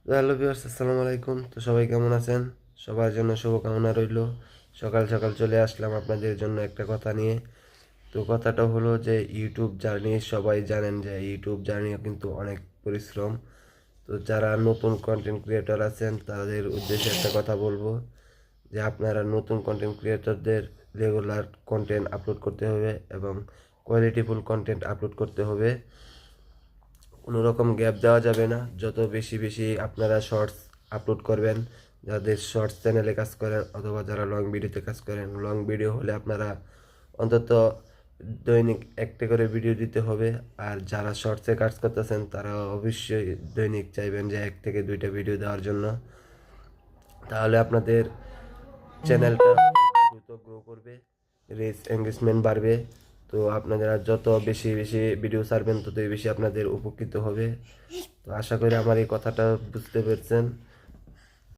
তো hello viewers, আসসালামু আলাইকুম। তো সবাই কেমন আছেন? সবার জন্য শুভকামনা রইল। সকাল সকাল চলে আসলাম আপনাদের জন্য একটা কথা নিয়ে। তো কথাটা হলো যে ইউটিউব জার্নি, সবাই জানেন যে ইউটিউব জার্নি কিন্তু অনেক পরিশ্রম। তো যারা নতুন কন্টেন্ট ক্রিয়েটর আছেন তাদের উদ্দেশ্যে একটা কথা বলবো যে আপনারা নতুন কন্টেন্ট ক্রিয়েটরদের রেগুলার কন্টেন্ট আপলোড করতে হবে এবং কোয়ালিটিফুল কন্টেন্ট আপলোড করতে হবে। কোনো রকম গ্যাপ দেওয়া যাবে না। যত বেশি বেশি আপনারা শর্টস আপলোড করবেন, যাদের শর্টস চ্যানেলে কাজ করেন অথবা যারা লং ভিডিওতে কাজ করেন, লং ভিডিও হলে আপনারা অন্তত দৈনিক একটা করে ভিডিও দিতে হবে। আর যারা শর্টসে কাজ করতেছেন তারা অবশ্যই দৈনিক চাইবেন যে 1 থেকে 2টা ভিডিও দেওয়ার জন্য। তাহলে আপনাদের চ্যানেলটা দ্রুত গ্রো করবে, রিচ এঙ্গেজমেন্ট বাড়বে। তো আপনারা যত বেশি বেশি ভিডিও ছাড়বেন ততই বেশি আপনাদের উপকৃত হবে। তো আশা করি আমার এই কথাটা বুঝতে পেরেছেন।